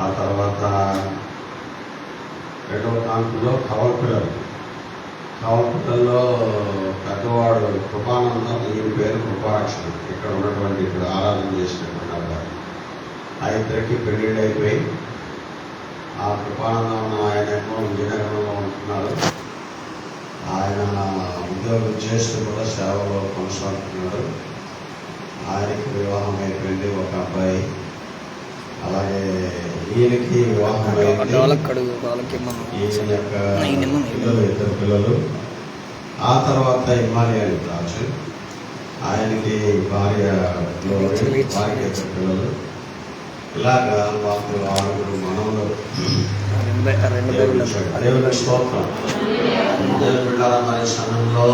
ఆ తర్వాత రెండవ కాన్పులో కవలపిల్లల్లో పెద్దవాడు కృపానందం, ఈయన పేరు కృపారక్షణ. ఇక్కడ ఉన్నటువంటి ఇప్పుడు ఆరాధన చేసినటువంటి అబ్బాయి. ఆ ఇద్దరికి పెళ్ళిళ్ళు అయిపోయి ఆ కృపానందం ఆయన ఏమో విజయనగరంలో ఉంటున్నాడు. ఆయన ఉద్యోగం చేస్తూ కూడా సేవలో కొనసాగుతున్నాడు. ఆయనకి వివాహం అయిపోయింది, ఒక అబ్బాయి. అలాగే ఈయనకి వివాహం అయింది, ఈయన యొక్క ఇద్దరు పిల్లలు. ఆ తర్వాత ఇమానియల్ రాజు, ఆయనకి భార్య ఇద్దరు పిల్లలు. ఇలాగా మాకు 6 మనవులు. దేవుని స్తోత్రం. దేవుని బిడ్డలారా, మరి సమయంలో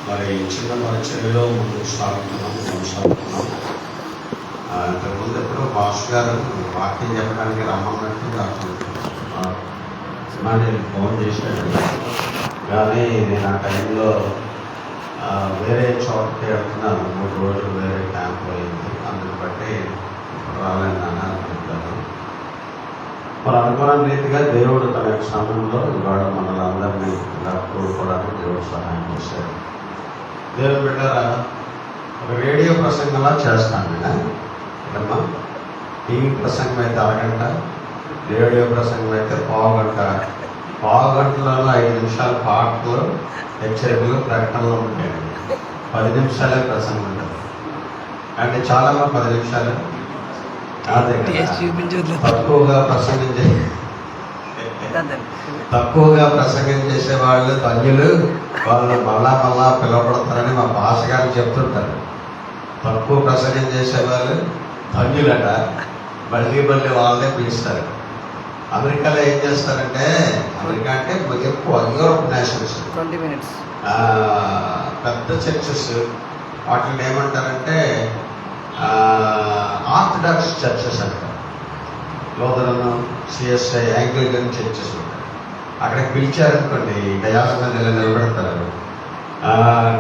మరి చిన్న పరిచర్యలో ముందుకు కొనసాగుతున్నాం. ఇంతకుముందు ఎప్పుడో భాష గారు వాక్యం చెప్పడానికి రమ్మన్నట్టు నాకు ఫోన్ చేశాడు. కానీ నేను ఆ టైంలో వేరే చోటకి వెళ్తున్నాను. 3 రోజులు వేరే క్యాంప్ అయింది. అందుని బట్టి రాలేని అనుకుంటాను. మరి అనుకున్న రీతిగా దేవుడు తన యొక్క సమయంలో ఇవాళ మనల్ని అందరినీ ఇలా కూడుకోవడానికి దేవుడు సహాయం చేశాడు. దేవుడు బిడ్డారా, ఒక రేడియో ప్రసంగంలా చేస్తాను నేను. అమ్మా, టీవీ ప్రసంగం అయితే అరగంట, రేడియో ప్రసంగం అయితే పావుగంట. పావుగంటలలో 5 నిమిషాలు పాటలు, హెచ్చరికలు, ప్రకటనలు ఉంటాయి. 10 నిమిషాలే ప్రసంగం ఉంటుంది. అంటే చాలా 10 నిమిషాలు తక్కువగా ప్రసంగం చేసే వాళ్ళు ధన్యులు, వాళ్ళు మళ్ళా పిలువబడతారని మా భాష గారు చెప్తుంటారు. తక్కువ ప్రసంగం చేసేవాళ్ళు ధన్యులట, మళ్ళీ వాళ్ళే పిలుస్తారు. అమెరికాలో ఏం చేస్తారంటే, అమెరికా అంటే ఎక్కువ యూరోప్ నేషన్స్, 20 minutes పెద్ద చర్చెస్, వాటిని ఏమంటారంటే ఆర్థడాక్స్ చర్చెస్ అంటారు. లోదరను, సిఎస్ఐ, యాంగ్లికన్ చర్చెస్ ఉంటాయి. అక్కడికి పిలిచారనుకోండి, గయాల మీద నిలబెడతారు.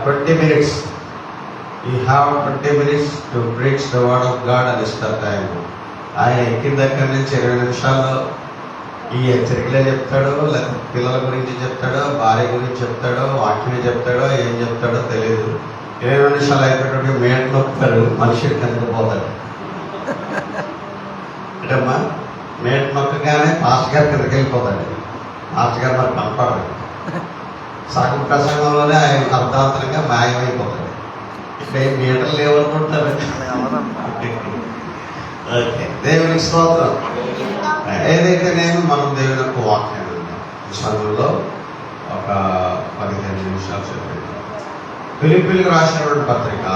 20 minutes, you have 20 minutes to preach the word of God అని ఇస్తారు టైం. ఆయన ఎక్కిన దగ్గర నుంచి 20 నిమిషాల్లో ఈ హెచ్చరికలే చెప్తాడో, లేకపోతే పిల్లల గురించి చెప్తాడో, భార్య గురించి చెప్తాడో, వాక్యమే చెప్తాడో, ఏం చెప్తాడో తెలియదు. 20 నిమిషాలు అయిపోయేటప్పుడు మేట నొక్కుతారు, మనిషి కిందకపోతాడు. అంటేమ్మా, మేట నొక్కగానే పాస్టర్ గారు కిందకి వెళ్ళిపోతాడు. పాస్టర్ గారు మరి కనపడదు. సగం ప్రసంగంలోనే ఆయన అర్థాంతరంగా మాయమైపోతాడు. ఇక్కడ ఏం మీటర్లు లేవనుకుంటారు. దేవునికి స్తోత్రం. ఏదైతే నేను మనం దేవుని యొక్క వాక్యాన్ని ఈ సమయంలో ఒక 15 నిమిషాలు చెప్పాను. ఫిలిప్పీయులకు రాసినటువంటి పత్రిక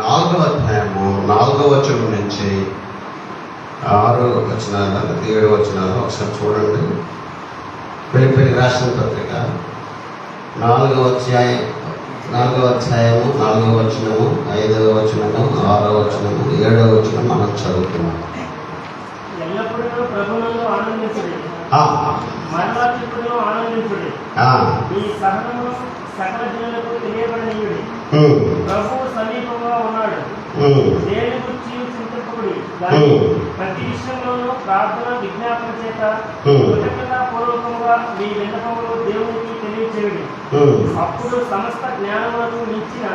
4వ అధ్యాయము 4వ వచనం నుంచి 6 వచనాలు 7 వచనాలు ఒకసారి చూడండి. ఫిలిప్పీయులకు రాసిన పత్రిక 4వ అధ్యాయము 4వ వచనము, 5వ వచనము, 6వ వచనము, 7వ వచనం మనం చదువుతున్నాం. సకల జనులకు తెలియబడనీయుడి. ప్రభువు సమీపంగా ఉన్నాడు. దేని గురించి చింతింపకుడి, ప్రతి విషయంలోనూ ప్రార్థన విజ్ఞాపన చేత కృతజ్ఞతాపూర్వకంగా మీ విన్నపములు దేవునికి తెలియచేయుడి. అప్పుడు సమస్త జ్ఞానములకు మించిన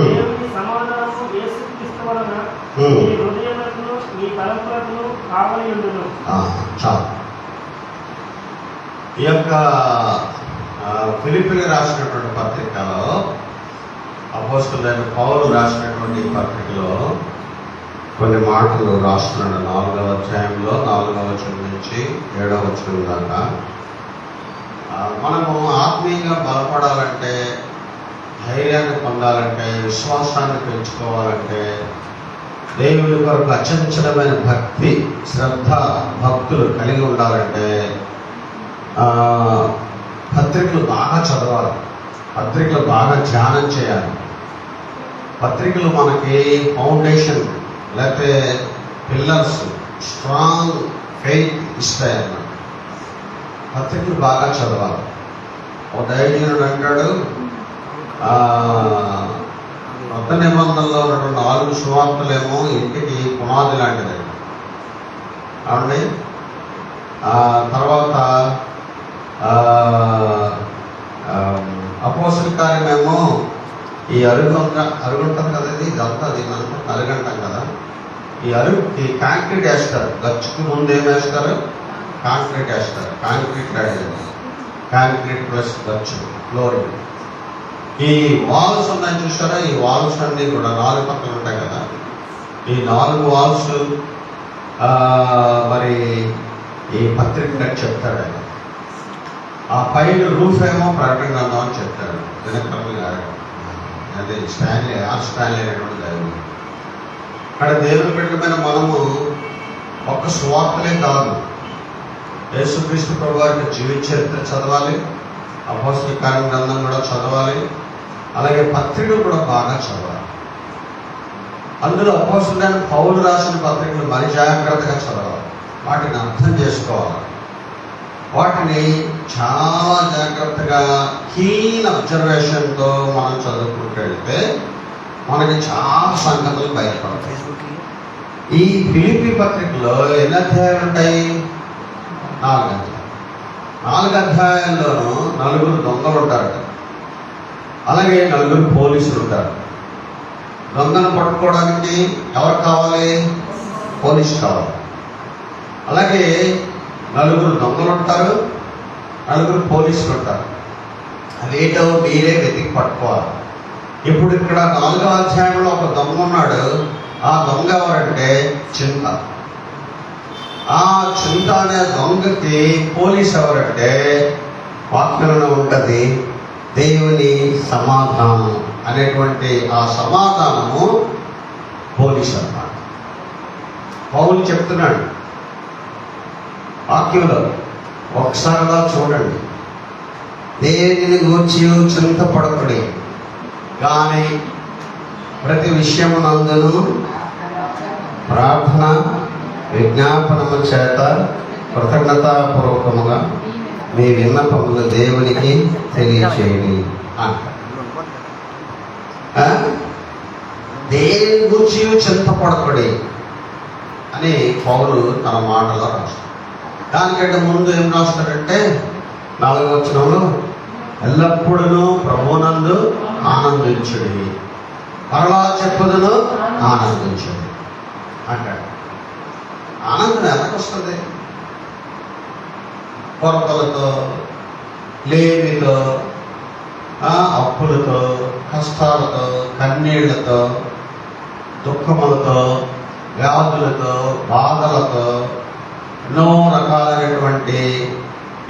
దేవుని సమాధానము యేసుక్రీస్తు వలన మీ హృదయములను మీ తలంపులను కావలి ఉండును. ఈ యొక్క ఫిలిప్పీయులకు రాసినటువంటి పత్రికలో, అపోస్తలుడైన పౌలు రాసినటువంటి పత్రికలో కొన్ని మాటలు రాస్తున్నాడు. 4వ అధ్యాయంలో 4వ వచనం నుంచి 7వ వచనం దాకా. మనము ఆత్మీయంగా బలపడాలంటే, ధైర్యాన్ని పొందాలంటే, విశ్వాసాన్ని పెంచుకోవాలంటే, దేవుని కొరకు అచంచలమైన భక్తి, శ్రద్ధ, భక్తులు కలిగి ఉండాలంటే పత్రికలు బాగా చదవాలి, పత్రికలు బాగా ధ్యానం చేయాలి. పత్రికలు మనకి ఫౌండేషన్, లేకపోతే పిల్లర్స్, స్ట్రాంగ్ ఫెయిత్ ఇస్తాయన్నమాట. పత్రికలు బాగా చదవాలి. ఒక దైవజనుడు అంటాడు, కొత్త నిబంధనలో ఉన్నటువంటి 4 సువార్తలేమో ఇంటికి పునాది లాంటిది. అవునండి. తర్వాత అపోస్తల కార్యమేమో ఈ అరుగుంటుంది కదా, ఇదంతా అది మనం అరుగంటాం కదా. ఈ కాంక్రీట్ వేస్తారు, గచ్చుకు ముందు ఏం వేస్తారు? కాంక్రీట్ వేస్తారు. కాంక్రీట్ రెడీ, కాంక్రీట్ ప్లస్ గచ్చు, ఫ్లోరింగ్. ఈ వాల్స్ ఉన్నాయి చూసారా, ఈ వాల్స్ అన్నీ కూడా 4 పక్కలు ఉంటాయి కదా. ఈ 4 వాల్స్ మరి ఈ పత్రిక చెప్తాడు ఆయన. ఆ పైన రూఫ్ ఏమో ప్రకటన గ్రంథం అని చెప్తాడు దినకర్మి గారు. అదే స్టాన్లీ అనేటువంటి దేవుడు. అక్కడ దేవుని బిడ్డలమైన మనము ఒక్క సువార్తలే కాదు, యేసుక్రీస్తు ప్రభు వారి జీవిత చరిత్ర చదవాలి, అపోస్తల కార్య గ్రంథం కూడా చదవాలి, అలాగే పత్రికలు కూడా బాగా చదవాలి. అందులో అపోస్తలుడైన పౌలు రాసిన పత్రికలు మరి జాగ్రత్తగా చదవాలి, వాటిని అర్థం చేసుకోవాలి, వాటిని చాలా జాగ్రత్తగా కీన్ అబ్జర్వేషన్తో మనం చదువుకుంటూ వెళ్తే మనకి చాలా సంగతులు బయటపడతాయి. ఈ ఫిలిప్పీ పత్రికలో ఎన్ని అధ్యాయాలు ఉంటాయి? 4 అధ్యాయాలు. 4 అధ్యాయాల్లోనూ 4 దొంగలు ఉంటారు, అలాగే 4 పోలీసులు ఉంటారు. దొంగను పట్టుకోవడానికి ఎవరు కావాలి? పోలీసు కావాలి. అలాగే 4 దొంగలు ఉంటారు, 4 పోలీసులు ఉంటారు. అదేటో మీరే వెతికి పట్టుకోవాలి. ఇప్పుడు ఇక్కడ 4వ అధ్యాయంలో ఒక దొంగ ఉన్నాడు. ఆ దొంగ ఎవరంటే చింత. ఆ చింత అనే దొంగకి పోలీస్ ఎవరంటే వాక్యంలో ఉంటుంది దేవుని సమాధానం అనేటువంటి ఆ సమాధానము పోలీస్ అన్నమాట. పౌలు చెప్తున్నాడు వాక్యంలో, ఒకసారిగా చూడండి, దేనిని గూర్చి చింతపడకుడి, కానీ ప్రతి విషయమునందును ప్రార్థన విజ్ఞాపనము చేత కృతజ్ఞతాపూర్వకముగా మీ విన్నపములు దేవునికి తెలియచేయండి అంటారు. దేని గురించి చింతపడకుడి అని పౌలు తన మాటలో రాస్తాడు. దానికంటే ముందు ఏం రాస్తాడంటే 4వ వచనంలో ఎల్లప్పుడూ ప్రభువునందు ఆనందించుడి, మరలా చెప్పుదును ఆనందించుడి అంటాడు. ఆనందం ఎలాగొస్తుంది? కొరతలతో, లేమితో, అప్పులతో, కష్టాలతో, కన్నీళ్లతో, దుఃఖములతో, వ్యాధులతో, బాధలతో, ఎన్నో రకాలైనటువంటి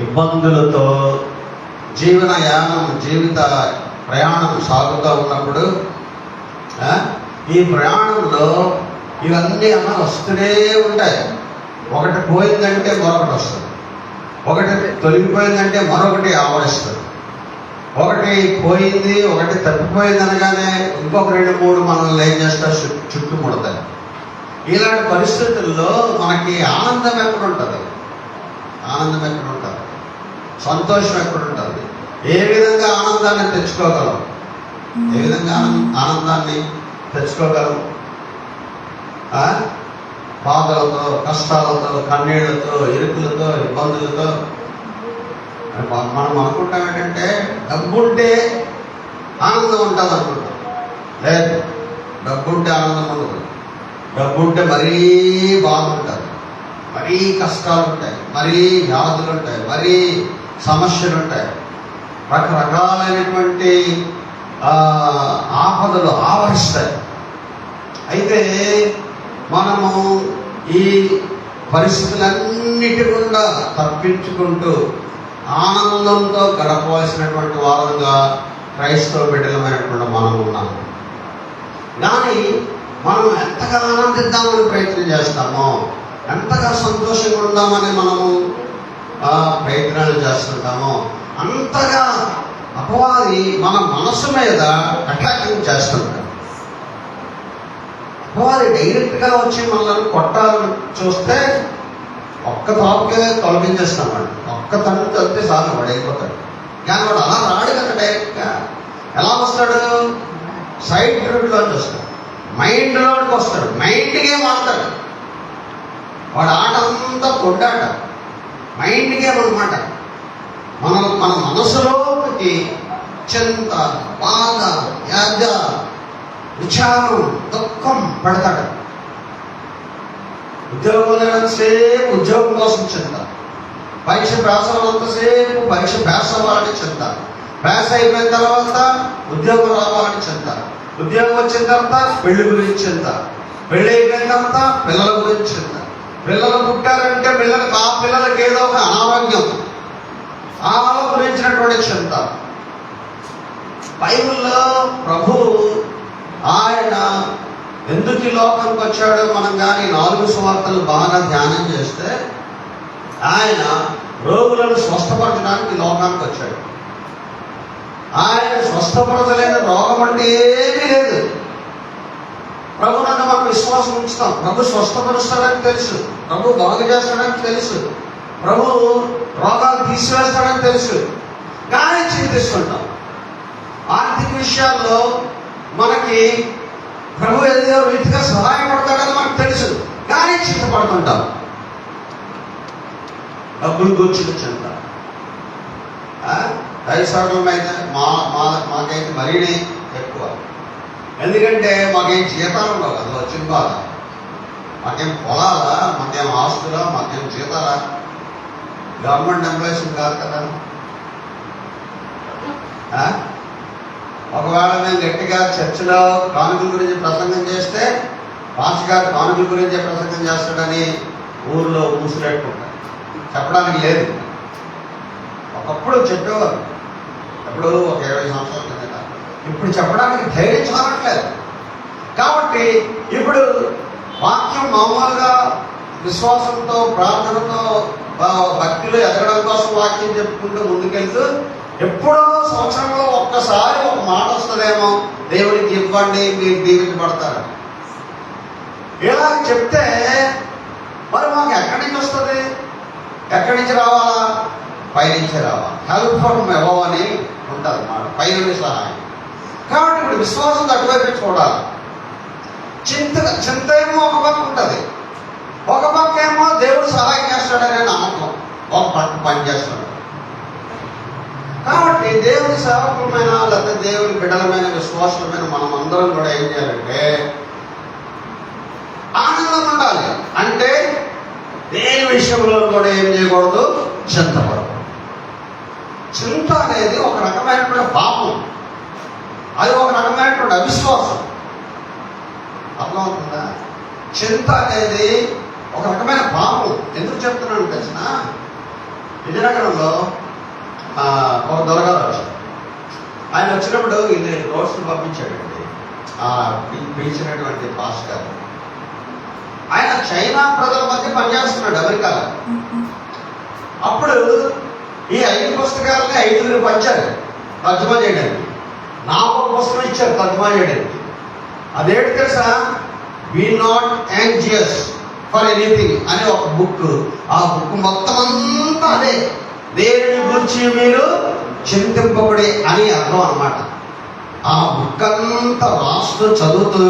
ఇబ్బందులతో జీవిత ప్రయాణం సాగుతూ ఉన్నప్పుడు ఈ ప్రయాణంలో ఇవన్నీ అన్న వస్తూనే ఉంటాయి. ఒకటి పోయిందంటే మరొకటి వస్తుంది, ఒకటి తొలగిపోయిందంటే మరొకటి ఆవరిస్తుంది, ఒకటి పోయింది ఒకటి తప్పిపోయింది అనగానే ఇంకొక 2-3 మనల్ని ఏం చేస్తారు, చుట్టుముడతాయి. ఇలాంటి పరిస్థితుల్లో మనకి ఆనందం ఎక్కడ ఉంటుంది? సంతోషం ఎక్కడ ఉంటుంది? ఏ విధంగా ఆనందాన్ని తెచ్చుకోగలం? ఆనందాన్ని తెచ్చుకోగలం? బాధలతో, కష్టాలతో, కన్నీళ్లతో, ఇరుకులతో, ఇబ్బందులతో. మనం అనుకుంటాం ఏంటంటే డబ్బుంటే ఆనందం ఉంటుంది అనుకుంటాం. లేదు, డబ్బుంటే ఆనందం ఉండదు. డబ్బుంటే మరీ బాధ ఉంటుంది, మరీ కష్టాలు ఉంటాయి, మరీ వ్యాధులు ఉంటాయి, మరీ సమస్యలు ఉంటాయి, రకరకాలైనటువంటి ఆపదలు ఆవరిస్తాయి. అయితే మనము ఈ పరిస్థితులన్నిటి గుండా తప్పించుకుంటూ ఆనందంతో గడపవలసినటువంటి వారంగా క్రైస్తవ బిడ్డలమైనటువంటి మనం ఉన్నాము. కానీ మనం ఎంతగా ఆనందిద్దామని ప్రయత్నం చేస్తామో, ఎంతగా సంతోషంగా ఉందామని మనము ప్రయత్నాలు చేస్తుంటామో, అంతగా అపవాది మన మనసు మీద అటాకింగ్ చేస్తుంటాడు. అపవాది డైరెక్ట్గా వచ్చి మనల్ని కొట్టాలని చూస్తే ఒక్క తాపుకే తొలగించేస్తామండి. ఒక్క తను తగ్గితే చాలు, వాడు అయిపోతాడు. కానీ వాడు అలా రాడు కదా డైరెక్ట్గా. ఎలా వస్తాడు? సైడ్ రూట్లోకి వస్తాడు, మైండ్లోకి వస్తాడు, మైండ్కే మారుతాడు. వాడు ఆట అంతా తొడ్డాట, మైండ్ గేమ్ అనమాట. మన మనసులోకి చింత, బాధ, యాగ, విచారం, దుఃఖం పడతాడు. ఉద్యోగం సేపు ఉద్యోగం కోసం చింత, పరీక్ష పాస్ అవ్వాలంతసేపు పరీక్ష పాస్ అవ్వాలని చింత, పాస్ అయిపోయిన తర్వాత ఉద్యోగం రావాలని చింత, ఉద్యోగం వచ్చిన తర్వాత పెళ్లి గురించి చింత, పెళ్లి అయిపోయిన తర్వాత పిల్లల గురించి చింత, పిల్లలు పుట్టారంటే ఆ పిల్లలకి ఏదో ఒక అనారోగ్యం, ఆ గురించినటువంటి చింత. బైబిల్లో ప్రభు ఆయన ఎందుకు ఈ లోకానికి వచ్చాడో మనం కానీ 4 సువార్తలు బాగా ధ్యానం చేస్తే, ఆయన రోగులను స్వస్థపరచడానికి ఈ లోకానికి వచ్చాడు. ఆయన స్వస్థపరచలేని రోగం అంటే ఏమీ లేదు. ప్రభునందు మనకు విశ్వాసం ఉంచుతాం. ప్రభు స్వస్థపరుస్తాడని తెలుసు, ప్రభు బాగు చేస్తాడని తెలుసు, ప్రభు రోగాలు తీసివేస్తాడని తెలుసు, కానీ చింతిస్తుంటాం. ఆర్థిక విషయాల్లో మనకి ప్రభు ఏదో రీతిగా సహాయపడతాడని మనకు తెలుసు, కానీ చింతపడుతుంటాం. డబ్బులు కూర్చుని చింత. దైవసేవకులం అయితే మాకైతే మరీ ఎక్కువ. ఎందుకంటే మాకేం జీతాలు ఉండవు, అది వచ్చిన బాధ. మాకేం పొలాలా, మాకేం ఆస్తులా, మాకేం జీతాలా? గవర్నమెంట్ ఎంప్లాయీస్ కాదు కదా. ఒకవేళ మేము గట్టిగా చర్చిలో కానుకల గురించి ప్రసంగం చేస్తే పాస్టర్ గారు కానుకల గురించి ప్రసంగం చేస్తాడని ఊర్లో మూసినట్టుంటారు, చెప్పడానికి లేదు. ఒకప్పుడు చెప్పేవారు, ఎప్పుడు ఒక 20 సంవత్సరాల కిందట. ఇప్పుడు చెప్పడానికి ధైర్యం చాలట్లేదు. కాబట్టి ఇప్పుడు వాక్యం మామూలుగా విశ్వాసంతో, ప్రార్థనతో, భక్తిలో ఎదగడం కోసం వాక్యం చెప్పుకుంటూ ముందుకెళ్తూ, ఎప్పుడో సంవత్సరంలో ఒక్కసారి ఒక మాట వస్తుందేమో, దేవునికి ఇవ్వండి మీరు దీవించబడతారు. ఇలా చెప్తే మరి మాకు ఎక్కడి నుంచి వస్తుంది? ఎక్కడి నుంచి రావాలా? పైనుంచి రావాలి. హెల్ప్ ఫ్రమ్ అబవ్ అని ఉంటుంది అన్నమాట, పైనుండి సహాయం. కాబట్టి ఇప్పుడు విశ్వాసం అటువైపు చూడాలి. చింత ఏమో ఒక పక్క ఉంటుంది, ఒక పక్క ఏమో దేవుడు సహాయం చేస్తాడనే నమ్మకం ఒక పక్క పనిచేస్తాడు. కాబట్టి దేవుని సేవకులమైన లేకపోతే దేవుని బిడ్డలమైన విశ్వాసమైన మనం అందరం కూడా ఏం చేయాలంటే ఆనందం ఉండాలి. అంటే దేని విషయంలో కూడా ఏం చేయకూడదు? చింతపడకూడదు. చింత అనేది ఒక రకమైనటువంటి పాపం, అది ఒక రకమైనటువంటి అవిశ్వాసం. అర్థమవుతుందా? చింత అనేది ఒక రకమైన పాపం. ఎందుకు చెప్తున్నాను తెలిసిన, విజయనగరంలో ఒక దొరగారు వచ్చారు. ఆయన వచ్చినప్పుడు ఇది నోట్స్ని పంపించాడండి పిలిచినటువంటి పాస్టర్ గారు. ఆయన చైనా ప్రజల మధ్య పనిచేస్తున్నాడు అమెరికాలో. అప్పుడు ఈ 5 పుస్తకాలని 5 పంచారు తర్జుమా చేయడానికి. నాకు ఒక పుస్తకం ఇచ్చారు తర్జుమా చేయడానికి. అదేంటి తెలుసా? Be not anxious for anything అనే ఒక బుక్. ఆ బుక్ మొత్తం అంతా అదే, దేనిని గురించి మీరు చింతింపబడి అని అర్థం అన్నమాట. ఆ బుక్ అంతా రాస్తూ చదువుతూ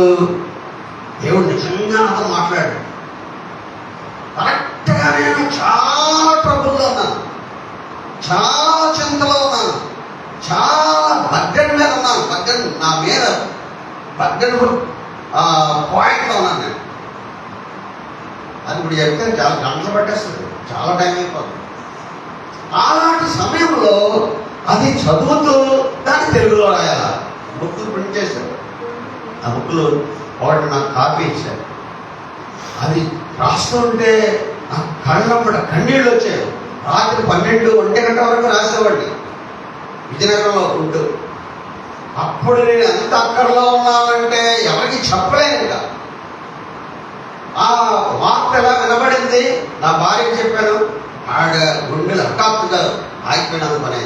దేవుడు నిజంగా నాతో మాట్లాడాడు. కరెక్ట్గా నేను చాలా ట్రబుల్లో ఉన్నాను, చాలా చింతలో ఉన్నాను, చాలా బర్డెన్ మీద ఉన్నాను. బర్డెన్ నా మీద బర్డెన్ పాయింట్లో ఉన్నాను నేను. అది ఇప్పుడు చెప్తే చాలా గంటలు పట్టేస్తుంది, చాలా టైం అయిపోతుంది. అలాంటి సమయంలో అది చదువుతూ దాన్ని తెలుగులో రాయాల. బుక్లు ప్రింట్ చేశారు. ఆ బుక్లు ఒకటి నాకు కాపీ ఇచ్చారు. అది రాస్తుంటే నా కళ్ళమ్మట కన్నీళ్ళు వచ్చాయి. రాత్రి 12-1 గంట వరకు రాసేవాడిని విజయనగరంలో ఉంటూ. అప్పుడు నేను ఎంత అక్కడలో ఉన్నానంటే ఎవరికి చెప్పలేను. ఇంకా ఆ వార్త ఎలా వినబడింది, నా భార్యకి చెప్పాను. ఆడ గుండెలు హఠాత్తుగా ఆగిపోయినాను పని.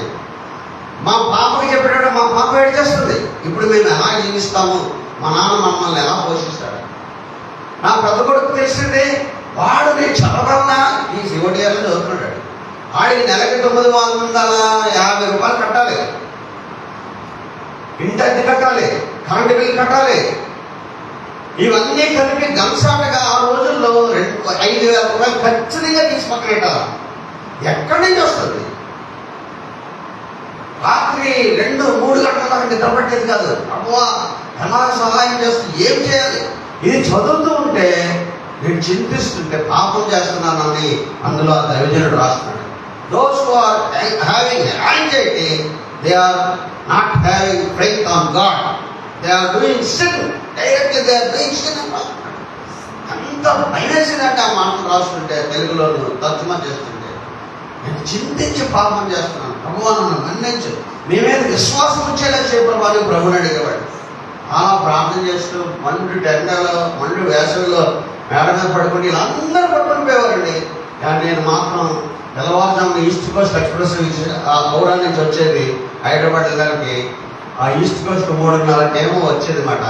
మా పాపకి చెప్పేటప్పుడు మా పాప ఏడు చేస్తుంది, ఇప్పుడు మేము ఎలా జీవిస్తాము, మా నాన్న మమ్మల్ని ఎలా పోషిస్తాడు. నా పెద్ద కొడుకు తెలిసింది, వాడు నేను చదవన్నా ఈ శివడియాలో చదువుతున్నాడు. వాడికి నెలకి 950 రూపాయలు కట్టాలి, ఇంటి అద్దె కట్టాలి, కరెంటు బిల్లు కట్టాలి, ఇవన్నీ కలిపి గంసాటగా ఆ రోజుల్లో 5,000 రూపాయలు ఖచ్చితంగా తీసి పక్కనెట్టాలి. ఎక్కడి నుంచి వస్తుంది? రాత్రి 2-3 గంటల దాకా నిద్రపట్టేది కాదు. అబ్బా ఎలా సహాయం చేస్తుంది, ఏం చేయాలి? ఇది చదువుతూ ఉంటే నేను చింతిస్తుంటే పాపం చేస్తున్నానని అందులో ఆ దైవజనుడు రాస్తున్నాడు. Those who are having anxiety, they are not having faith on God, they are doing sin, directly they are doing sin. అంత భయమేసిందంటే ఆ మాటలు రాస్తుంటే, తెలుగులో తర్జుమా చేస్తుంటే, నేను చింతించి పాపం చేస్తున్నాను, ప్రభువా నన్ను మన్నించు, మీ మీద విశ్వాసం వచ్చేలా చేయబడి ప్రభుని అడిగేవాడు. అలా ప్రార్థన చేస్తూ మండు టెండలో మండు వేసవిలో మేడ మీద పడుకుని ఇలా అందరూ పడుకుని పోయేవారండి. కానీ నేను మాత్రం తెల్లవారుజామున ఈస్ట్ కోస్ట్ ఎక్స్ప్రెస్ ఆ పౌరా నుంచి వచ్చేది హైదరాబాద్ వెళ్ళడానికి. ఆ ఈస్ట్ కోస్ట్ 3:30 వచ్చేది మాట.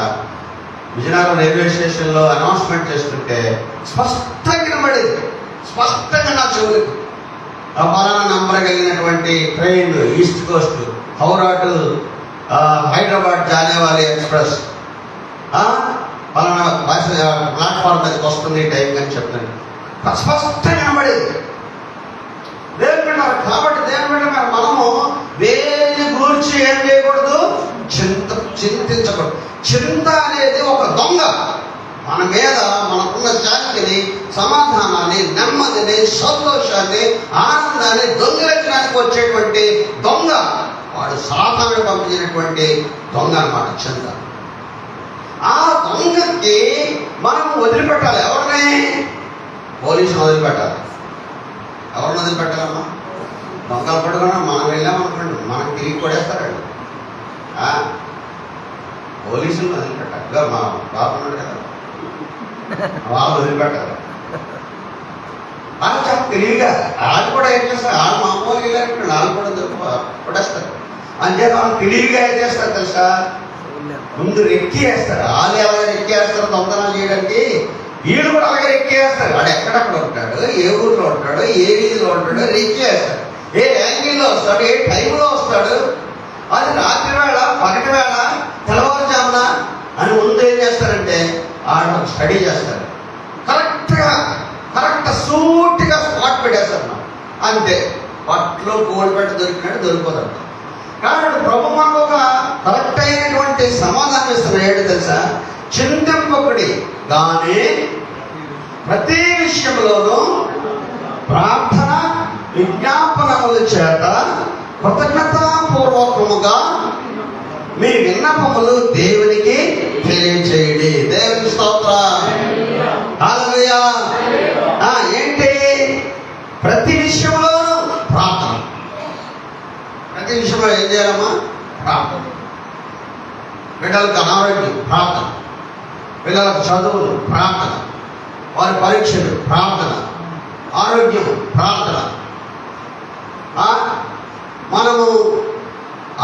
విజయనగరం రైల్వే స్టేషన్లో అనౌన్స్మెంట్ చేస్తుంటే స్పష్టంగా వినబడేది, స్పష్టంగా నా చెవులకు. ఆ పలానా నంబర్ కలిగినటువంటి train East Coast Howrah to Hyderabad జానేవాలి ఎక్స్ప్రెస్ పలానా ప్లాట్ఫామ్ మీదకి వస్తుంది టైం అని చెప్తాను. స్పష్టంగా వినబడేది. దేవుని బిడ్డలారా, కాబట్టి దేవుని బిడ్డలారా, మనము వేరే గురించి ఏం చేయకూడదు, చింతించకూడదు. చింత అనేది ఒక దొంగ. మన మీద మనకున్న శాంతిని, సమాధానాన్ని, నెమ్మదిని, సంతోషాన్ని, ఆనందాన్ని దొంగిలించడానికి వచ్చేటువంటి దొంగ. వాడు సాతానుడు పంపించినటువంటి దొంగ అన్నమాట చింత. ఆ దొంగకి మనం వదిలిపెట్టాలి. ఎవరిని? పోలీసుని వదిలిపెట్టాలి. ఎవరిని వదిలిపెట్టాలమ్మా? దొంగలు పట్టుకున్నా మనం వెళ్ళామనుకోండి, మనకు తిరిగి కొడేస్తారండి. పోలీసులు వదిలిపెట్టాలి. ఇంకా మా బాబు ఉన్నాడు కదా, వాళ్ళు వదిలిపెట్టాలి. వాళ్ళు చాలా తెలివిగా వాళ్ళు కూడా ఏం చేస్తారు, వాళ్ళు మామూలు వెళ్ళారంటే వాళ్ళు కూడా కొడేస్తారు. అంటే వాళ్ళు తెలివిగా ఏం చేస్తారు తెలుసా? ముందు రెక్కి వేస్తారు. వాళ్ళు ఎలా రెక్కి వేస్తారో దొంగతనం చేయడానికి, వీళ్ళు కూడా అలాగే రెక్కి వేస్తారు. వాడు ఎక్కడెక్కడ ఉంటాడు, ఏ ఊరిలో ఉంటాడు, ఏ వీధిలో ఉంటాడు, రెక్కి వేస్తాడు. ఏ యాంగిల్లో వస్తాడు, ఏ టైంలో వస్తాడు, అది రాత్రి వేళ, పగటి వేళ, తెల్లవారుజామున అని ముందు ఏం చేస్తారంటే ఆడ స్టడీ చేస్తారు. కరెక్ట్ సూటిగా స్పాట్ పెట్టేస్తారు. అంతే, పట్లో గోల్డ్ పెట్టి దొరికినట్టు దొరికిపోతాడు. కాబట్టి ప్రభు మనకు ఒక కరెక్ట్ అయినటువంటి సమాధానం ఇస్తున్న ఏంటి తెలుసా? చింతింపకుడి కానీ ప్రతి విషయంలోనూ ప్రార్థన విజ్ఞాపనముల చేత కృతజ్ఞతాపూర్వకముగా మీ విన్నపములు దేవునికి తెలియచేయండి. దేవునికి స్తోత్రం. హల్లెలూయా. ఏంటి? ప్రతి విషయంలో ప్రార్థన. ప్రతి విషయంలో ఏం చేయాలమ్మా? ప్రార్థన. బిడ్డలకు అనారోగ్యం ప్రార్థన, పిల్లలకు చదువులు ప్రార్థన, వారి పరీక్షలు ప్రార్థన, ఆరోగ్యం ప్రార్థన. మనము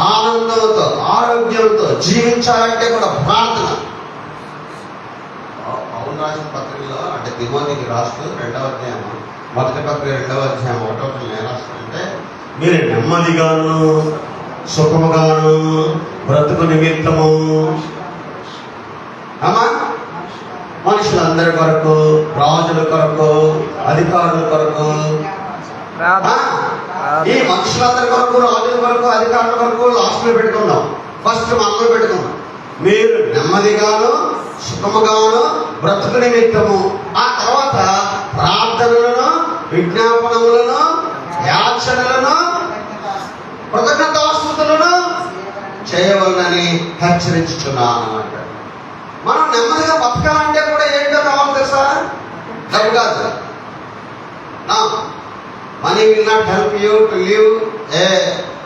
ఆనందంతో ఆరోగ్యంతో జీవించాలంటే కూడా ప్రార్థన. పౌలు రాసిన పత్రికలో అంటే తిమోతికి రాస్తూ 2వ అధ్యాయం, మొదటి పత్రిక 2వ అధ్యాయం 1వ వచనం ఏం రాస్తారంటే, మీరు నెమ్మదిగాను సుఖముగాను బ్రతుకు నిమిత్తము మనుషులందరి కొరకు, రాజుల కొరకు, అధికారుల కొరకు, ఈ మనుషులందరి కొరకు, రాజుల కొరకు, అధికారుల కొరకు లాస్ట్లో పెట్టుకుందాం. ఫస్ట్ మనలో పెట్టుకుందాం. మీరు నెమ్మదిగాను సుఖముగాను బ్రతుకు నిమిత్తము, ఆ తర్వాత ప్రార్థనలను, విజ్ఞాపనములను, యాచనలను, కృతజ్ఞతాస్తుతులను చేయవలనని హెచ్చరించుచున్నాను అంటాడు. మనం నెమ్మదిగా బతకాలంటే కూడా ఏంటో కావాలి తెలుసా? డబ్బు కాదు. Money will not help you to live a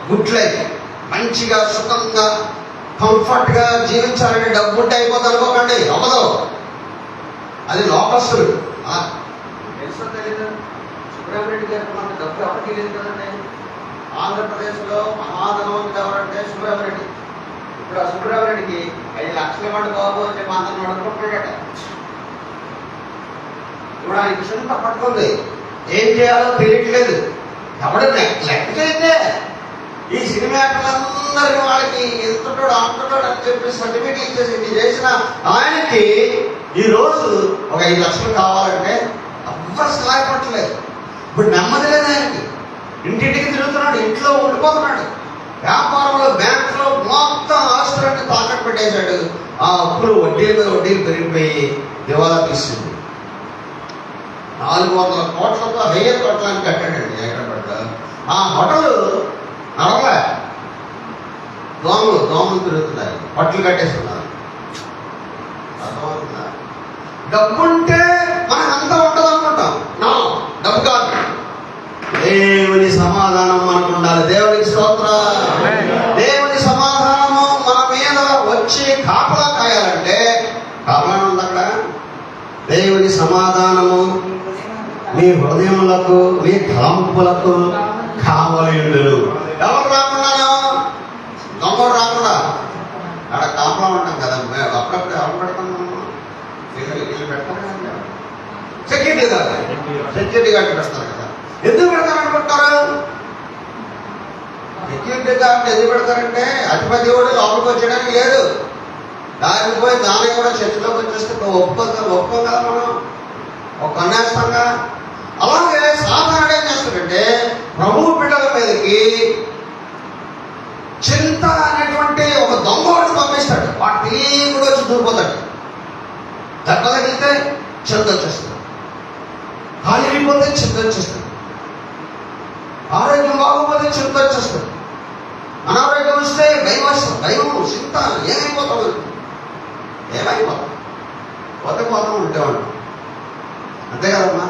good life. మంచిగా సుఖంగా కంఫర్ట్గా జీవించాలంటే డబ్బు ఉంటే అయిపోతుంది అనుకోకండి, అవ్వదు. అది లోకస్తులు. తెలుసో తెలీదు, సుబ్రహ్మణ్యుడి గారు మనకు డబ్బు ఎవరు తెలియదు కదండి. ఆంధ్రప్రదేశ్లో మహాధనవంతుడు ఎవరంటే సుబ్రహ్మణ్యుడి. ఇప్పుడు ఆ సుబ్రహ్మణ్యుడికి 5 లక్షలు ఇవ్వండి బాబు అని చెప్పి అందరిని అడుగుకుంటున్నాడట. ఇప్పుడు ఆయనకి చింత పట్టుకుంది, ఏం చేయాలో తెలియట్లేదు. ఎవడు లెక్క చేస్తే ఈ సినిమా యాక్టర్లందరికీ వాళ్ళకి ఎంతుంటాడు అంటున్నాడు అని చెప్పి సర్టిఫికేట్ ఇచ్చేసి చేసిన ఆయనకి ఈరోజు ఒక 5 లక్షలు కావాలంటే ఎవ్వరు సహాయపడలేదు. ఇప్పుడు నెమ్మది లేదు ఆయనకి. ఇంటింటికి తిరుగుతున్నాడు, ఇంట్లో ఉండిపోతున్నాడు. వ్యాపారంలో, బ్యాంకులో మొత్తం ఆస్తులన్నీ తాకట్టు పెట్టేశాడు. ఆ అప్పులు వడ్డీల మీద వడ్డీలు పెరిగిపోయి దివాలా తీసింది. 400 కోట్లతో హయ్యర్ హోటల్ కట్టాడండి హైదరాబాద్. ఆ హోటల్ నడవలే, దోమలు తిరుగుతున్నాయి, హోటల్ కట్టేస్తున్నారు. అర్థమవుతుందా? డబ్బుంటే మనకు అంతా ఉండదు అనుకుంటాం. నా డబ్బు కాదు, దేవుని సమాధానం మనకు ఉండాలి. దేవునికి స్తోత్రం. దేవుని సమాధానము మన మీద వచ్చి కాపలా కాయాలంటే కాపలా ఉంది అక్కడ. దేవుని సమాధానము మీ హృదయములకు, మీ తలంపులకు కావలి ఉండదు. ఎవరు రాకున్నాను, దొంగడు రాకుండా అక్కడ కాపలా ఉంటాం కదా. అప్పుడప్పుడు ఎవరు పెడతాం, వీళ్ళు పెడతారు కదా, సెక్యూరిటీ గార్డు పెడతారు కదా. ఎందుకు పెడతారనుకుంటారు? సెక్యూరిటీ గార్డు ఎందుకు పెడతారంటే అధిపతి కూడా లోపలికి వచ్చేయడానికి లేదు. దానికి పోయి దాన్ని కూడా చర్చలోకి వచ్చేస్తే ఒప్పుకోం కదా మనం, ఒక కన్నేస్తాంగా. అలాగే సాధారణ ఏం చేస్తాడంటే ప్రభువు బిడ్డల మీదకి చింత అనేటువంటి ఒక దొంగవాడిని పంపిస్తాడు. వాడు తీగుడు వచ్చి దూరిపోతాడు. దెబ్బ తగిలితే చింత వచ్చేస్తుంది, కాలిపోతే చింత వచ్చేస్తుంది, ఆరోగ్యం బాగోపోతే చింత వచ్చేస్తుంది, అనారోగ్యం వస్తే భయం వస్తుంది. భయం, చింత, ఏమైపోతాం పోతాం ఉంటేవాడు. అంతే కదమ్మా.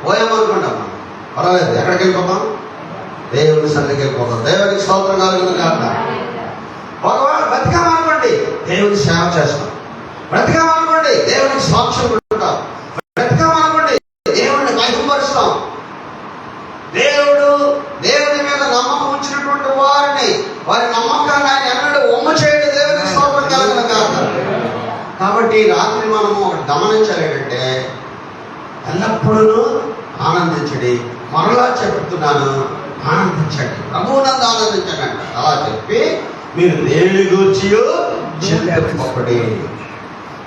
పోయామనుకోండమ్మా, పర్వాలేదు, ఎక్కడికి వెళ్ళిపోతాం? దేవుని సన్నిధికి వెళ్ళిపోతాం. దేవునికి స్తోత్రం కలుగును గాక. ఒకవేళ బ్రతికామనుకోండి, దేవుని సేవ చేస్తాం. బ్రతికామనుకోండి, దేవునికి సాక్ష్యం పెట్టుకుంటాం. బ్రతికామనుకోండి, దేవుడిని మహిమపరుస్తాం. దేవుని మీద నమ్మకం ఉంచినటువంటి వారి నమ్మకాన్ని ఆయన ఎన్నడూ ఒమ్ము చేయడు. దేవునికి స్తోత్రం కలుగును గాక. కాబట్టి రాత్రి మనము ఒకటి గమనించాలి ఏంటంటే, ఎల్లప్పుడూ ఆనందించండి. మరలా చెప్తున్నాను, ఆనందించండి, ప్రభువునందు ఆనందించండి అంట. అలా చెప్పి మీరు దేని గురించి చింతింపబడి.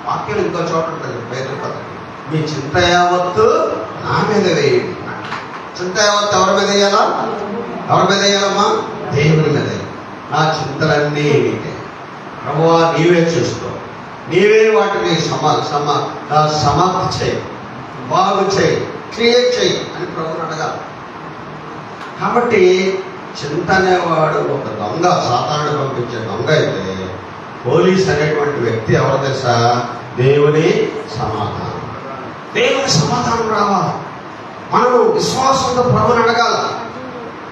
వాక్యం ఇంకో చోట ఉంటుంది, పేదల పద్ధతి, మీ చింత యావత్తు నా మీద వేయండి. చింత యావత్తు ఎవరి మీద వేయాలా? ఎవరి మీద వేయాలమ్మా? దేవుని మీద. నా చింతలన్నీ నీకే ప్రభువా, నీవే చూసుకో, నీవే వాటిని సమాప్తి చేయి, బాగు చేయి, క్రియేట్ చేయి అని ప్రభువుని అడగాలి. కాబట్టి చింత అనేవాడు ఒక దొంగ, సాతానుడు పంపించే దొంగ అయితే, పోలీస్ అనేటువంటి వ్యక్తి ఎవరు తెలుసా? దేవుని సమాధానం. దేవుని సమాధానం రావాలి. మనం విశ్వాసంతో ప్రభుని అడగాల.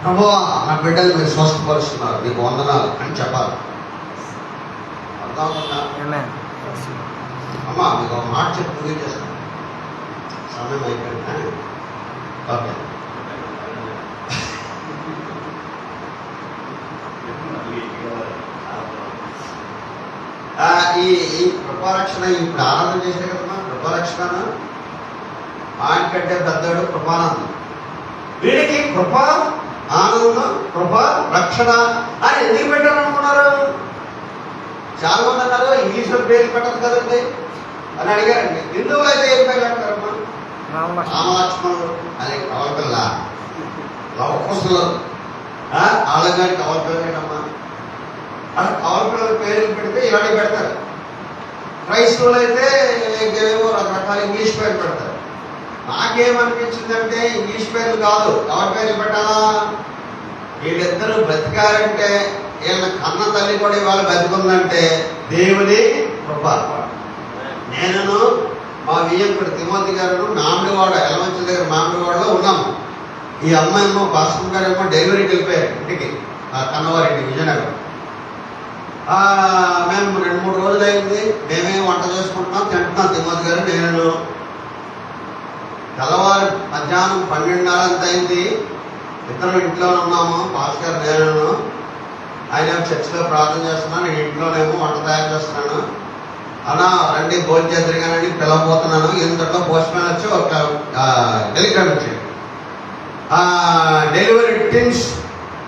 ప్రభువా, నా బిడ్డలు మీరు స్వస్థపరుస్తున్నారు, నీకు వందనాలు అని చెప్పాలి. అర్థమవుతుందా అమ్మా? మీకు ఒక మాట చెప్పి ముగించేస్తాను, సమయం అయిపోయింది. ఓకే, ఈ కృపారక్షణ ఇప్పుడు ఆనందం చేసే కదమ్మా. కృపారక్షణ ఆయన కంటే పెద్దవాడు కృపానందం. వీడికి కృప, ఆనందం, కృప, రక్షణ అని ఎందుకు పెట్టారు అనుకున్నారు? చాలా మంది అన్నారు ఇంగ్లీష్లో పేర్లు పెట్టదు కదండి అని అడిగారండి. హిందువులు అయితే ఏం పేర్లు అంటారమ్మా? రామలక్ష్మణుడు అని కవలపిల్ల, లవకుశలు, ఆళ్ళగారి కవలపిల్లమ్మా. అలా కవలపిల్లల పేర్లు పెడితే ఇలాంటివి పెడతారు. క్రైస్తవులు అయితే ఇంకేమో రకరకాల ఇంగ్లీష్ పేర్లు పెడతారు. నాకేమనిపించిందంటే ఇంగ్లీష్ పేర్లు కాదు, ఎవరి పేర్లు పెట్టాలా? వీళ్ళిద్దరూ బ్రతికారంటే, వీళ్ళ కన్న తల్లి కూడా ఇవాళ బతికుందంటే దేవుని కృప. నేను మా వియ్యంకుడు తిమోతి గారు మామిడివాడ, ఎలమంచి దగ్గర మామిడివాడలో ఉన్నాము. ఈ అమ్మాయేమో భాస్కర్ గారు ఏమో డెలివరీకి వెళ్ళిపోయారు ఇంటికి, కన్నవారింటి విజయనగరం. మేము 2-3 రోజులు అయింది. మేమే వంట చేసుకుంటున్నాం, తింటున్నాం తిమోతి గారు నేను. తెల్లవారు మధ్యాహ్నం 12:30 అంత అయింది. ఇద్దరం ఇంట్లో ఉన్నాము, భాస్కర్ నేను. ఆయన చర్చిలో ప్రార్థన చేస్తున్నాను, నేను ఇంట్లోనేమో వంట తయారు చేస్తున్నాను. అలా రండి భోజనం చేద్దరిగానని పిలవబోతున్నాను. ఇంతట్లో పోస్ట్మ్యాన్ వచ్చి ఒక టెలిగ్రామ్ వచ్చాడు, డెలివరీ టిన్స్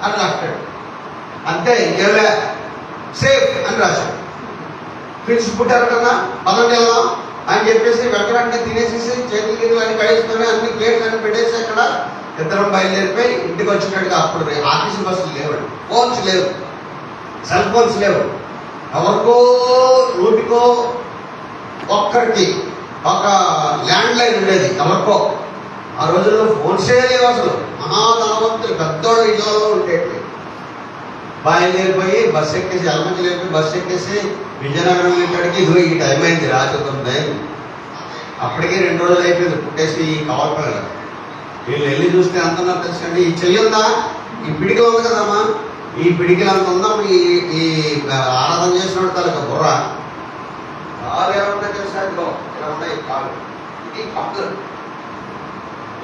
అని రాస్తాడు. అంతే, ఇంకేలే సేఫ్ అని రాశాడు. పిలిచి పుట్టారు కదా, పదండి వెళ్దాం అని చెప్పేసి వెంటనే తినేసేసి చేతులు గిన్నెలు అన్ని కడేసుకొని అన్ని ప్లేట్లు అన్ని పెట్టేసి అక్కడ ఇద్దరం బయలుదేరిపోయి ఇంటికి వచ్చినట్టుగా. అప్పుడు ఆర్టీసీ బస్సులు లేవండి, ఫోన్స్ లేవు, సెల్ ఫోన్స్ లేవు. ఎవరికో నూటికో ఒక్కరికి ఒక ల్యాండ్ లైన్ ఉండేది ఎవరికో. ఆ రోజుల్లో ఫోన్సే లేవు అసలు. మహాధనవంతులు పెద్దోళ్ళు ఇళ్లలో ఉండేవి. బయలుదేరిపోయి బస్సు ఎక్కేసి ఎలమంచి లేకపోయి బస్సు ఎక్కేసి విజయనగరం వెళ్ళేటానికి ఇదిగో ఈ టైం అయింది, రాత్రి 9. అప్పటికే 2 రోజులు అయిపోయింది పుట్టేసి కావాలి. వీళ్ళు వెళ్ళి చూస్తే అంత తెలుసండి, ఈ చెయ్యి ఉందా, ఈ పిడికి ఉంది కదమ్మా, ఈ పిడికిలు అంత ఉందా, ఈ ఆరాధన చేసినట్టు తనకు బుర్ర కాలు ఏమన్నా తెలుసా, ఇదిగో ఇలా ఉన్నాయి కాలు, ఇది కాదు.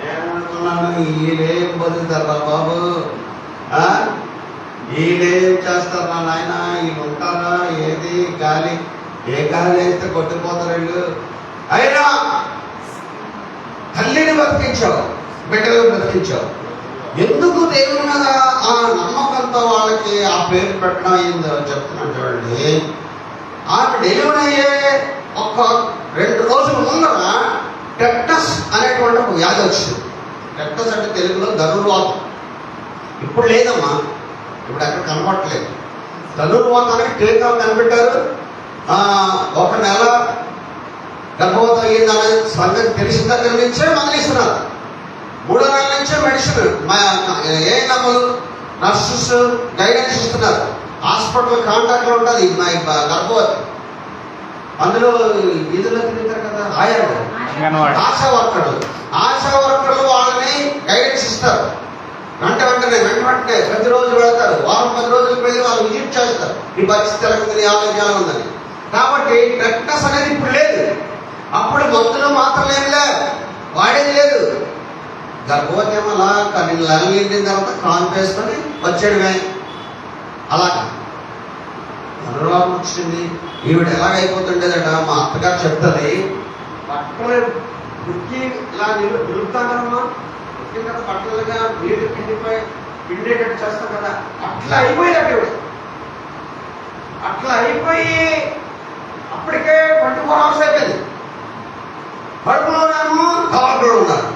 ఏమనుకున్నాను, వీళ్ళేం బతుకుతారా బాబు, వీళ్ళేం చేస్తారా నాయన, వీళ్ళు ఉంటారా ఏది గాలి, ఏ గాలి వేస్తే కొట్టిపోతారు వీళ్ళు. అయినా తల్లిని బతికించావు, బిడ్డలు బతికించావు. ఎందుకు దేవుని మీద ఆ నమ్మకంతో వాళ్ళకి ఆ పేరు పెట్టడం అయిందో చెప్తున్నాను చూడండి. ఆమె డెలివరీ అయ్యే ఒక 2 రోజుల ముందర టెటస్ అనేటువంటి ఒక వ్యాధి వచ్చింది. టెటస్ అంటే తెలుగులో ధనుర్వాతం. ఇప్పుడు లేదమ్మా, ఇప్పుడు ఎక్కడ కనపడట్లేదు. ధనుర్వాతానికి టీకా కనిపెట్టారు. 1 నెల గర్భవతి అయ్యిందనే సంగతి తెలిసిన దగ్గర నుంచే మందులిస్తున్నారు. 3వ నెల నుంచే మెడిసిన్ ఏ నమ్మలు నర్సెస్ గైడెన్స్ ఇస్తున్నారు. హాస్పిటల్ కాంటాక్ట్లో ఉంటుంది మా గర్భవతి. అందులో వీధుల్లో తిరుగుతారు కదా ఆశా వర్కర్లు వాళ్ళని గైడెన్స్ ఇస్తారు. వెంటనే ప్రతిరోజు వెళ్తారు. వారం 10 రోజులకు వెళ్ళి వాళ్ళు విజిట్ చేస్తారు. ఈ పరిస్థితి ఎలా ఉంది, ఆలోచన ఉందని. కాబట్టి టెటస్ అనేది ఇప్పుడు లేదు. అప్పుడు మందులు మాత్రం ఏమి లేదు, వాడేది లేదు. గర్భవతి ఏమో అలా 2 నెలలు నిండిన తర్వాత కాన్ వేసుకొని వచ్చేయడమే. అలాగా ధనుర్వాతం వచ్చింది. ఈవిడ ఎలాగైపోతుండేదట, మా అత్తగారు చెప్తుంది, బట్టలు ఉక్కి ఇలా నిలుపుతాం కదమ్మా, ఉక్కిన తర్వాత బట్టలుగా నీళ్ళు పిండేటట్టు చేస్తాం కదా, అట్లా అయిపోయేదట ఈవిడ. అట్లా అయిపోయి అప్పటికే 24 hours అయిపోయింది. కడుపులోనేమో కవర్లో ఉన్నారు.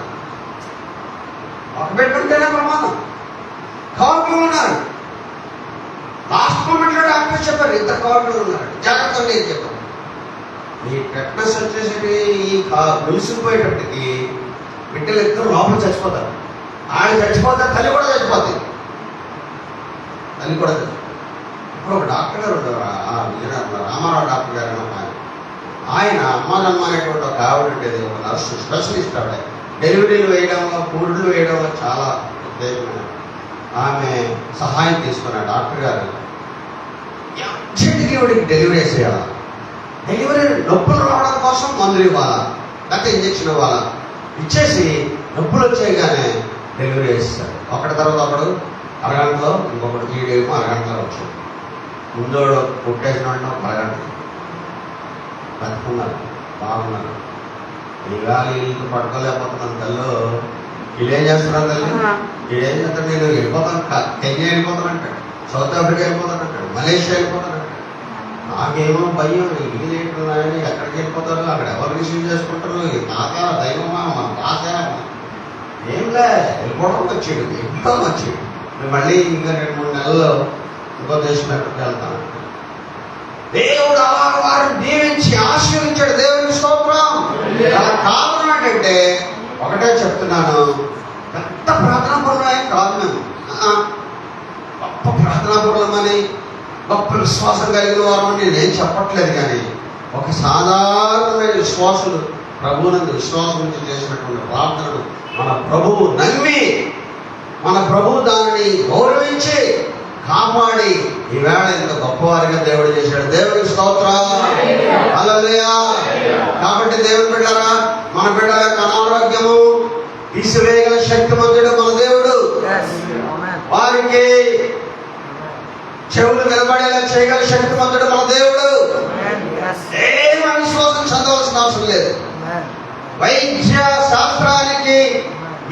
ఒక పెట్టుకుంటేనే ప్రమాదం, కవర్లో ఉన్నారు. లాస్ట్ మూమెంట్లో డాక్టర్ చెప్పారు 2 కవర్లో ఉన్నారు, జాగ్రత్త నేను చెప్పాను. ఈ టెటస్ వచ్చేసి ఈ ములిసిపోయేటప్పటికి బిడ్డలు 2 లోపల చచ్చిపోతారు. ఆయన చచ్చిపోతారు, తల్లి కూడా చచ్చిపోతుంది. ఇప్పుడు ఒక డాక్టర్ గారు ఉండేవారు, రామారావు డాక్టర్ గారు. ఆయన అమ్మాలమ్మ అనేటువంటి ఒక ఆవిడ ఉండేది, ఒక నర్సు, స్పెషలిస్ట్ ఆవిడ. డెలివరీలు వేయడంలో, కూడులు వేయడంలో చాలా ఉద్దేశమైన ఆమె సహాయం తీసుకున్న డాక్టర్ గారు అర్జెంట్గా ఇవిడికి డెలివరీ చేయాలా, డెలివరీ నొప్పులు రావడం కోసం మందులు ఇవ్వాలా, లేకపోతే ఇంజక్షన్ ఇవ్వాలా, ఇచ్చేసి నొప్పులు వచ్చేయగానే డెలివరీ చేస్తారు. ఒకటి తర్వాత ఒకడు అరగంటలో, ఇంకొకటి ఈడేమో అరగంటలో వచ్చాడు. ముందోడు పుట్టేసిన వాడిని ఒక అరగంట బతుకున్నారు, బాగున్నారు. ఇవాళ వీళ్ళకి పట్టుకోలేకపోతున్నాను తల్లు. వీళ్ళేం చేస్తున్నారు తల్లి, వీళ్ళేం చేస్తారు, నేను వెళ్ళిపోతాను, కెన్యా వెళ్ళిపోతానంటాడు, సౌత్ ఆఫ్రికా వెళ్ళిపోతానంటాడు, మలేషియా వెళ్ళిపోతానంటాడు. నాకేమో భయం, వీళ్ళేంటున్నాయని ఎక్కడికి వెళ్ళిపోతారు, అక్కడ ఎవరు రిసీవ్ చేసుకుంటారు, తాత దైవమా మన తాత ఏంలే వెళ్ళిపోవడం వచ్చాడు, ఎప్పుడో వచ్చాడు. మళ్ళీ ఇంకా 2-3 నెలల్లో ఇంకో దేశం ఎక్కడికి వెళ్తాను. దేవుడు అలాగ వారిని దీవించి ఆశీర్వించాడు. దేవుని స్తోత్రం. కారణం ఏంటంటే ఒకటే చెప్తున్నాను, పెద్ద ప్రార్థనా పరులు కాదు మేము. గొప్ప ప్రార్థనా పరులమని, గొప్ప విశ్వాసం కలిగిన వారమని నేనేం చెప్పట్లేదు. కానీ ఒక సాధారణమైన విశ్వాసులు ప్రభువునందు విశ్వాసం నుంచి చేసినటువంటి ప్రార్థనలు మన ప్రభువు నమ్మి, మన ప్రభువు దానిని గౌరవించి కాపాడి ఈవేళ ఇంత గొప్పవారిగా దేవుడు చేశాడు. దేవుడికి స్తోత్రం. హల్లెలూయా. కాబట్టి దేవుని బిడ్డరా, మన బిడ్డల యొక్క అనారోగ్యము తీసివేయగల శక్తిమంతుడు మన దేవుడు. వారికి చెవులు నిలబడేలా చేయగల శక్తిమంతుడు మన దేవుడు. ఏం అవిశ్వాసం చదవలసిన అవసరం లేదు. వైద్య శాస్త్రానికి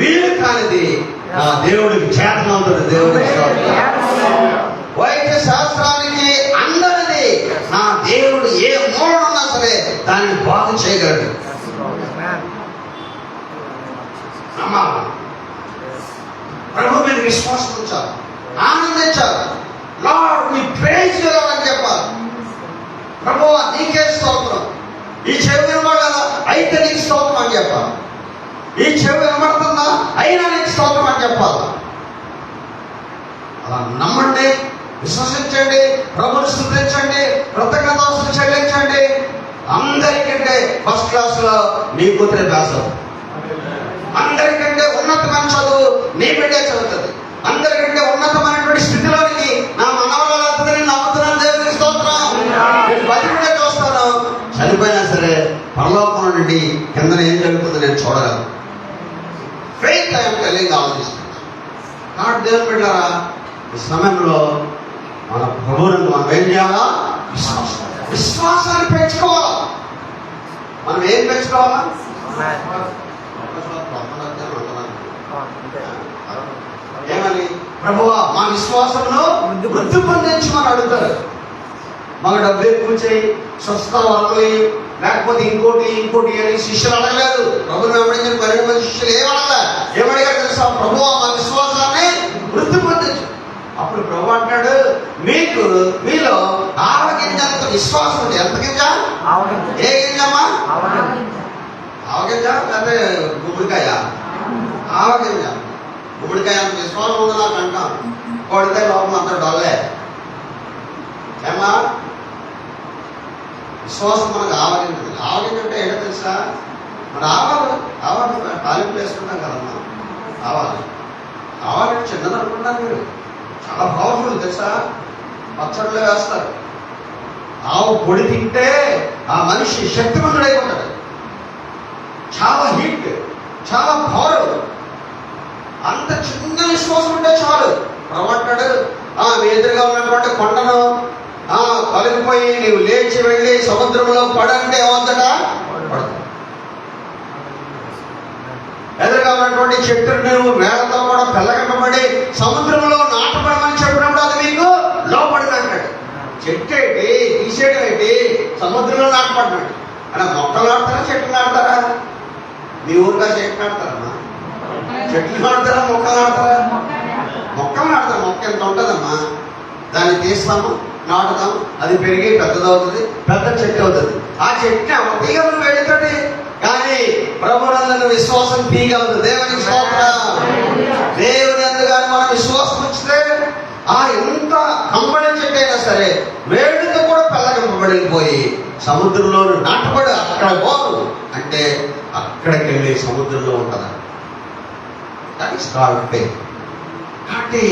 వీలు కానిది నా దేవుడికి చేతనవుతుంది. దేవుడికి వైద్య శాస్త్రానికి అందరిది నా దేవుడు ఏ మూల దాన్ని బాగు చేయగలడు. నమ్మాలి. ప్రభు మీద విశ్వాసం ఉంచాలి, ఆనందించాలి. లార్డ్ వి ప్రైజ్ యు అని చెప్పాలి. ప్రభువా నీకే స్తోత్రం. ఈ చెవి వినబడాలా అయితే నీకు స్తోత్రం అని చెప్పాలి. ఈ చెవి వినబడుతుందా అయినా నీకు స్తోత్రం అని చెప్పాలి. అలా నమ్మండి, విశ్వసించండి, ప్రభుని స్తుతించండి, కృతజ్ఞతాస్తుతులు చెల్లించండి. అందరికంటే ఫస్ట్ క్లాస్లో నీ కూతురే పాస్ అవుతుంది. అందరికంటే ఉన్నతమైన చదువు నీ బిడ్డే చదువుతుంది. అందరికంటే ఉన్నతమైనటువంటి స్థితిలోనికి నా మనవరాలు వెళ్తుందని నమ్ముతున్నాను. దేవునికి స్తోత్రం. నేను 10 బిడ్డ చూస్తాను, చనిపోయినా సరే పరలోకం నుండి కిందన ఏం జరుగుతుందో నేను చూడగలను. Faith I'm telling all this things. కాబట్టి దేవుని బిడ్డలారా, ఈ సమయంలో మన ప్రభువునందు మనం ఏం చేయాలా? విశ్వాసాన్ని పెంచుకోవాలా. మనం ఏం పెంచుకోవాలా? ఏమని? ప్రభువా మా విశ్వాసంలో వృద్ధి పొందించమని అడుగుతారు. మాకు డబ్బు ఎక్కువ చేయి, స్వస్థ వరలు, లేకపోతే ఇంకోటి అని శిష్యులు అడగలేదు. ప్రభుని వెంబడించిన 12 మంది శిష్యులు ఏమడిగారు తెలుసా? ప్రభువా మా విశ్వాసాన్ని వృద్ధి పొందించు. అప్పుడు ప్రభు అంటాడు, మీలో ఆవగింజంత విశ్వాసం ఉంది. ఎంత గింజ? ఏ గింజమ్మా? ఆవగింజ లేకపోతే గుమ్మడికాయ? ఆవగింజ. గుమ్మడికాయ అంత విశ్వాసం ఉంది నాకు అంటాం. కొడితే లోపల అంత డొల్లే. ఏమా విశ్వాసం మనకు ఆవగింజ. ఆవగింజ అంటే ఏంటో తెలుసా? మరి ఆవాలి తాలింపు వేసుకుంటాం కదమ్మా. ఆవాలంటే చిన్నది అనుకుంటాను మీరు, చాలా పవర్ఫుల్ తెలుసా. పచ్చడిలో వేస్తారు. ఆవు పొడి తింటే ఆ మనిషి శక్తివంతుడైపోతాడు. చాలా హీట్, చాలా పవర్. అంత చిన్న విశ్వాసం ఉంటే చాలు. ప్రవక్తాడు మీ ఎదురుగా ఉన్నటువంటి కొండను కలిగిపోయి నీవు లేచి వెళ్ళి సముద్రంలో పడంటే ఏమంతట పడదు. ఎదురుగా ఉన్నటువంటి చెట్టును నువ్వు వేళతో కూడా పెళ్ళగట్టబడి సముద్రంలో నాటపడమని చెప్పినప్పుడు అది మీకు లోపడింది అంటాడు. చెట్టు ఏంటి, తీసేయడం ఏంటి, సముద్రంలో నాటపడినాడు. అంటే మొక్కలు నాటుతారా, చెట్లు నాటుతారా? మీ ఊరిగా చెట్లు నాటుతారమ్మా? చెట్లు నాటుతారా, మొక్కలు నాటుతారా? మొక్కలు నాటుతారు. మొక్క ఎంత ఉంటుందమ్మా, దాన్ని తీస్తాము, నాటుతాము, అది పెరిగి పెద్దదవుతుంది, పెద్ద చెట్టు అవుతుంది. ఆ చెట్టుని తీగలను వెళుతుంది, కానీ ప్రభునందు విశ్వాసం తీగలదు. దేవునికి స్తోత్రం. దేవుని అందుగాని మనం విశ్వాసం ఉంచితే ఎంత కంబడి చెట్టు అయినా సరే వేడితో కూడా పెళ్ళగింపబడిపోయి సముద్రంలో నాటబడి అక్కడ పోరు అంటే అక్కడికి వెళ్ళి సముద్రంలో ఉంటుందా? That is called faith. కాబట్టి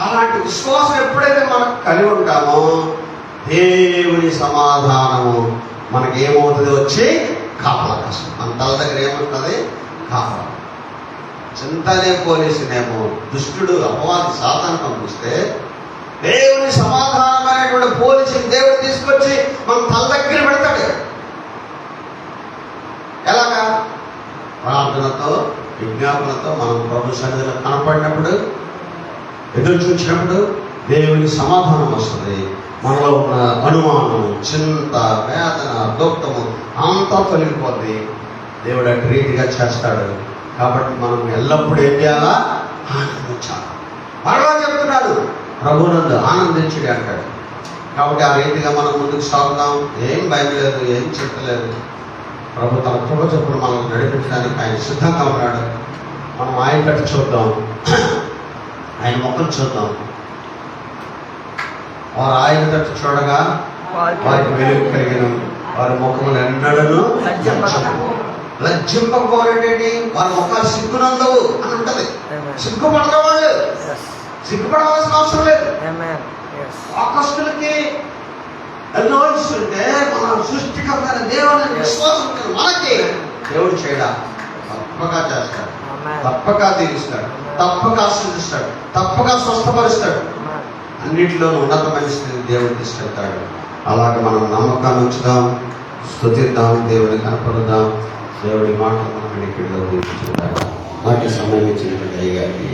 అలాంటి విశ్వాసం ఎప్పుడైతే మనం కలిగి ఉంటామో దేవుని సమాధానము మనకి ఏమవుతుంది? వచ్చి కాపలా కష్టం. మన తల దగ్గర ఏముంటుంది? కాపలా. చింతనే పోలీసునేమో దుష్టుడు అపవాది సాతాను పంపిస్తే దేవుని సమాధానమైనటువంటి పోలీసుని దేవుడు తీసుకొచ్చి మన తల దగ్గర పెడతాడు. ఎలాగా? ప్రార్థనతో, విజ్ఞాపనతో మనం ప్రభు సన్నిధిలో కనపడినప్పుడు, ఎదురు చూసినప్పుడు దేవుని సమాధానం వస్తుంది. మనలో ఉన్న అనుమానం, చింత, వేదన, దుఃఖము అంతా తొలగిపోద్ది. దేవుడు అటు రీతిగా చేస్తాడు. కాబట్టి మనం ఎల్లప్పుడూ ఏం చేయాలా? ఆనందించాలి. మరలా చెప్తున్నాడు, ప్రభునందు ఆనందించుడి అంటాడు. కాబట్టి ఆ రీతిగా మనం ముందుకు సాగుతాం. ఏం భయం లేదు, ఏం చింతలేదు. ప్రభు తన కృప చొప్పున మనం నడిపించడానికి ఆయన సిద్ధంగా ఉన్నాడు. మనం ఆయన కట్టి చూద్దాం, ఆయన ముఖం చూద్దాం. వారు ఆయన తట్టు చూడగా వారికి వెలుగు కలిగిన వారి ముఖములు ఎన్నడను లజ్జింపకపోరేటండి. వారి ముఖాలు సిగ్గునందవు అని ఉంటది. సిగ్గుపడతాం వాళ్ళు, సిగ్గుపడవలసిన అవసరం లేదు. ఆకస్తులకి ఎన్నో ఇస్తుంటే మన సృష్టికమైన దేవుని విశ్వాసం మనకి దేవుడు చేయడా తప్పక చేస్తాడు, తప్పక తీరుస్తాడు, తప్పక ఆశీర్దిస్తాడు, తప్పక స్వస్థపరుస్తాడు. అన్నిటిలో ఉన్నతమైన స్థితిని దేవుడు తీసుకెళ్తాడు. అలాగే మనం నమ్మకాన్ని ఉంచుదాం, స్తుతిద్దాం, దేవుడిని కనపడుదాం. దేవుడి మాట మనం వెనుకలో చూద్దాం. నాకు సమయం ఇచ్చినటువంటి అయ్యారికి